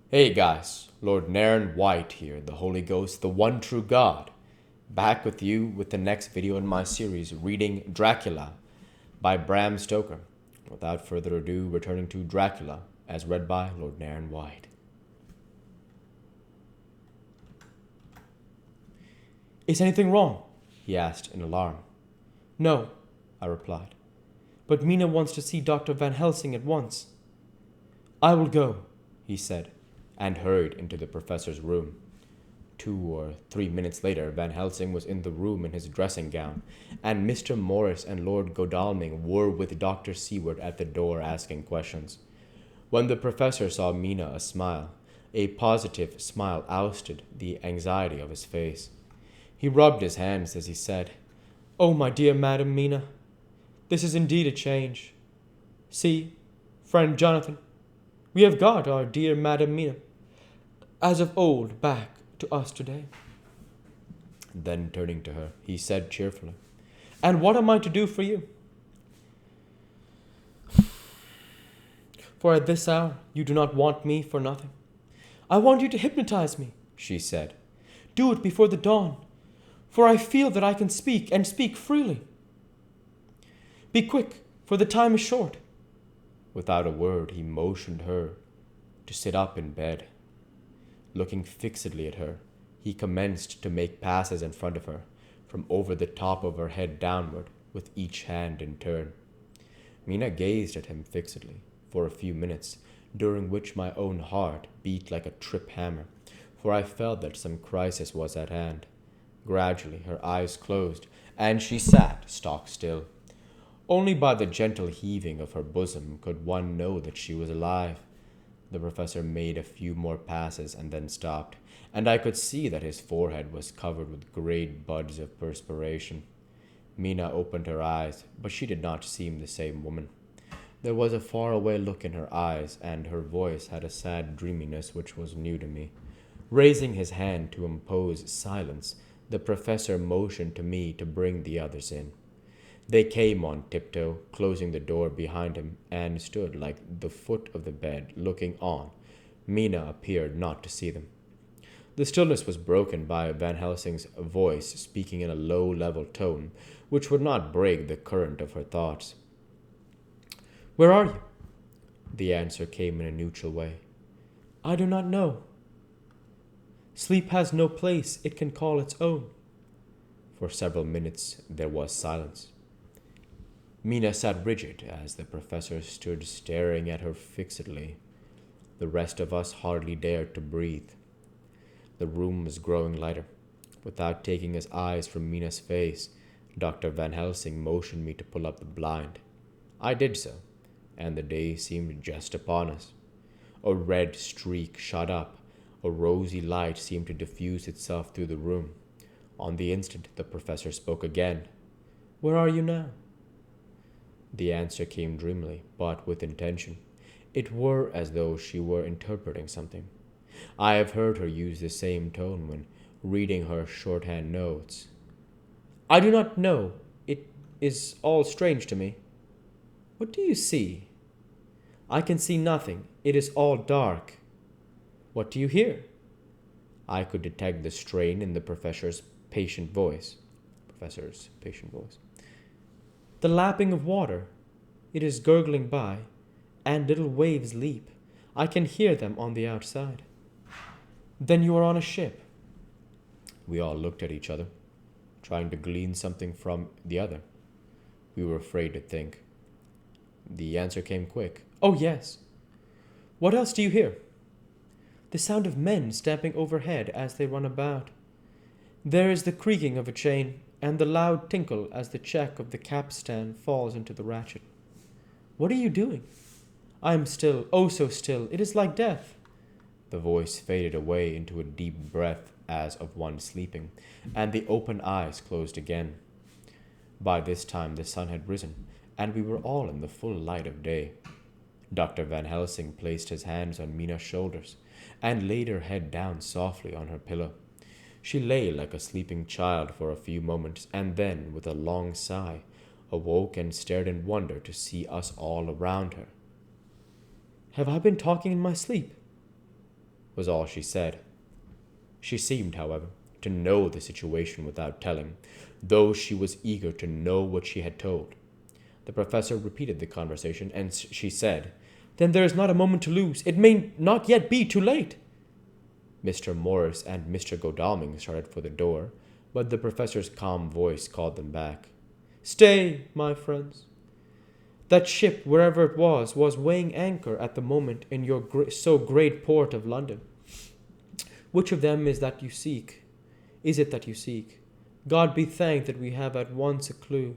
Hey guys, Lord Naren White here, the Holy Ghost, the one true God, back with you with the next video in my series, reading Dracula by Bram Stoker. Without further ado, returning to Dracula, as read by Lord Naren White. Is anything wrong? He asked in alarm. No, I replied, but Mina wants to see Dr. Van Helsing at once. I will go, he said, and hurried into the professor's room. 2 or 3 minutes later, Van Helsing was in the room in his dressing gown, and Mr. Morris and Lord Godalming were with Dr. Seward at the door asking questions. When the professor saw Mina, a positive smile ousted the anxiety of his face. He rubbed his hands as he said, "Oh, my dear Madam Mina, this is indeed a change. See, friend Jonathan, we have got our dear Madam Mina, as of old, back to us today." Then turning to her, he said cheerfully, "And what am I to do for you? For at this hour you do not want me for nothing." "I want you to hypnotize me," she said. "Do it before the dawn, for I feel that I can speak, and speak freely. Be quick, for the time is short." Without a word, he motioned her to sit up in bed. Looking fixedly at her, he commenced to make passes in front of her, from over the top of her head downward, with each hand in turn. Mina gazed at him fixedly for a few minutes, during which my own heart beat like a trip hammer, for I felt that some crisis was at hand. Gradually her eyes closed, and she sat stock still. Only by the gentle heaving of her bosom could one know that she was alive. The professor made a few more passes and then stopped, and I could see that his forehead was covered with great buds of perspiration. Mina opened her eyes, but she did not seem the same woman. There was a faraway look in her eyes, and her voice had a sad dreaminess which was new to me. Raising his hand to impose silence, the professor motioned to me to bring the others in. They came on tiptoe, closing the door behind him, and stood like the foot of the bed, looking on. Mina appeared not to see them. The stillness was broken by Van Helsing's voice speaking in a low, level tone, which would not break the current of her thoughts. "Where are you?" The answer came in a neutral way. "I do not know. Sleep has no place it can call its own." For several minutes there was silence. Mina sat rigid as the professor stood staring at her fixedly. The rest of us hardly dared to breathe. The room was growing lighter. Without taking his eyes from Mina's face, Dr. Van Helsing motioned me to pull up the blind. I did so, and the day seemed just upon us. A red streak shot up. A rosy light seemed to diffuse itself through the room. On the instant, the professor spoke again. "Where are you now?" The answer came dreamily, but with intention. It were as though she were interpreting something. I have heard her use the same tone when reading her shorthand notes. "I do not know. It is all strange to me." "What do you see?" "I can see nothing. It is all dark." "What do you hear?" I could detect the strain in the professor's patient voice. "The lapping of water. It is gurgling by, and little waves leap. I can hear them on the outside." "Then you are on a ship." We all looked at each other, trying to glean something from the other. We were afraid to think. The answer came quick. "Oh, yes." "What else do you hear?" "The sound of men stamping overhead as they run about. There is the creaking of a chain, and the loud tinkle as the check of the capstan falls into the ratchet." "What are you doing?" "I am still, oh so still, it is like death." The voice faded away into a deep breath as of one sleeping, and the open eyes closed again. By this time the sun had risen, and we were all in the full light of day. Dr. Van Helsing placed his hands on Mina's shoulders, and laid her head down softly on her pillow. She lay like a sleeping child for a few moments, and then, with a long sigh, awoke and stared in wonder to see us all around her. "Have I been talking in my sleep?" was all she said. She seemed, however, to know the situation without telling, though she was eager to know what she had told. The professor repeated the conversation, and she said, "Then there is not a moment to lose. It may not yet be too late." Mr. Morris and Mr. Godalming started for the door, but the professor's calm voice called them back. "Stay, my friends. That ship, wherever it was weighing anchor at the moment in your so great port of London. Which of them is that you seek? Is it that you seek? God be thanked that we have at once a clue.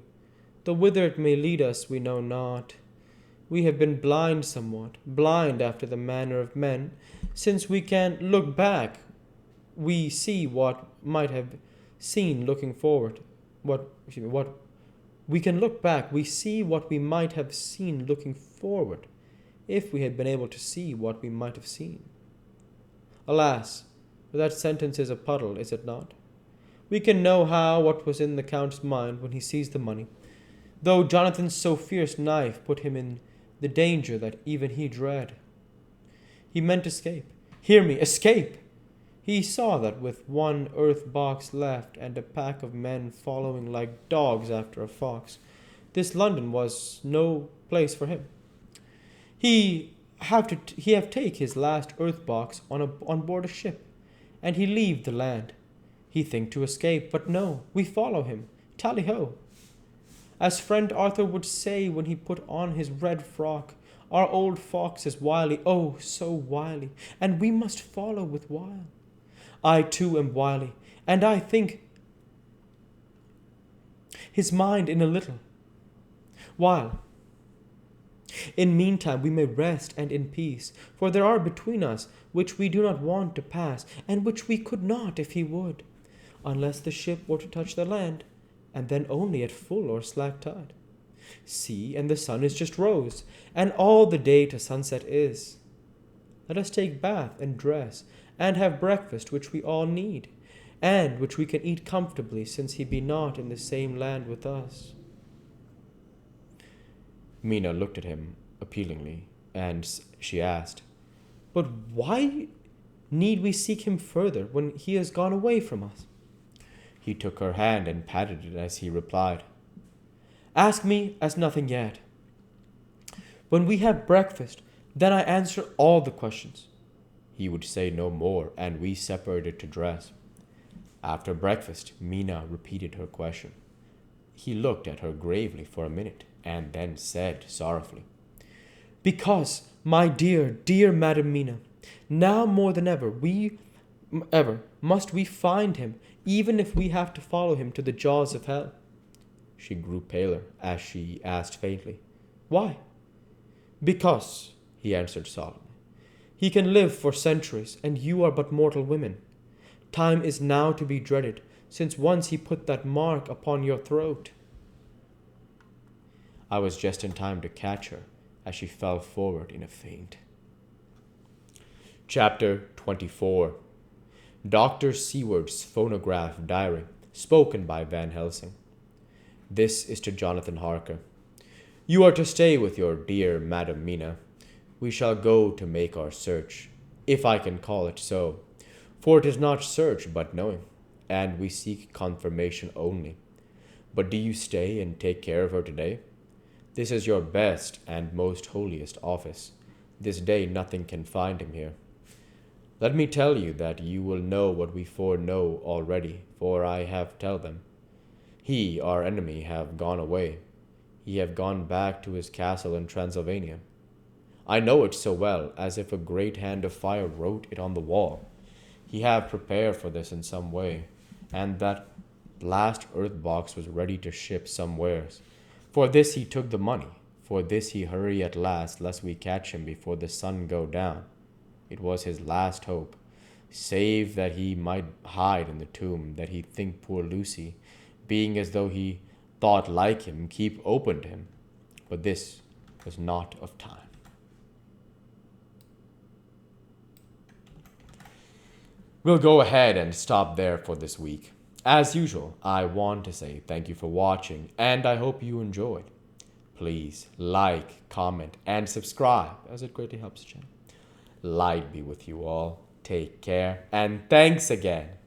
Though whither it may lead us, we know not. We have been blind somewhat, blind after the manner of men. Since we can look back, we see what might have seen looking forward. We can look back, we see what we might have seen looking forward, if we had been able to see what we might have seen. Alas, that sentence is a puddle, is it not? We can know what was in the Count's mind when he seized the money, though Jonathan's so fierce knife put him in the danger that even he dread. He meant escape. Hear me, escape! He saw that with one earth box left and a pack of men following like dogs after a fox, this London was no place for him. He have take his last earth box on board a ship, and he leave the land. He think to escape, but no, we follow him. Tally-ho! As friend Arthur would say when he put on his red frock, our old fox is wily, oh, so wily, and we must follow with wile. I too am wily, and I think his mind in a little while. In meantime we may rest and in peace, for there are between us which we do not want to pass, and which we could not if he would, unless the ship were to touch the land, and then only at full or slack tide. See, and the sun is just rose, and all the day to sunset is. Let us take bath and dress, and have breakfast which we all need, and which we can eat comfortably, since he be not in the same land with us." Mina looked at him appealingly, and she asked, "But why need we seek him further when he has gone away from us?" He took her hand and patted it as he replied, "Ask me as nothing yet. When we have breakfast, then I answer all the questions." He would say no more, and we separated to dress. After breakfast, Mina repeated her question. He looked at her gravely for a minute, and then said sorrowfully, "Because, my dear, dear Madam Mina, now more than ever must we find him, even if we have to follow him to the jaws of hell." She grew paler as she asked faintly, "Why?" "Because," he answered solemnly, "he can live for centuries, and you are but mortal women. Time is now to be dreaded, since once he put that mark upon your throat." I was just in time to catch her as she fell forward in a faint. Chapter 24. Dr. Seward's phonograph diary, spoken by Van Helsing. This is to Jonathan Harker. "You are to stay with your dear Madam Mina. We shall go to make our search, if I can call it so, for it is not search but knowing, and we seek confirmation only. But do you stay and take care of her today? This is your best and most holiest office. This day nothing can find him here. Let me tell you that you will know what we foreknow already, for I have tell them. He, our enemy, have gone away. He have gone back to his castle in Transylvania. I know it so well, as if a great hand of fire wrote it on the wall. He have prepared for this in some way, and that last earth box was ready to ship somewheres. For this he took the money, for this he hurry at last, lest we catch him before the sun go down. It was his last hope, save that he might hide in the tomb, that he think poor Lucy, being as though he thought like him, keep open to him. But this was not of time." We'll go ahead and stop there for this week. As usual, I want to say thank you for watching, and I hope you enjoyed. Please like, comment, and subscribe, as it greatly helps the channel. Light be with you all. Take care, and thanks again.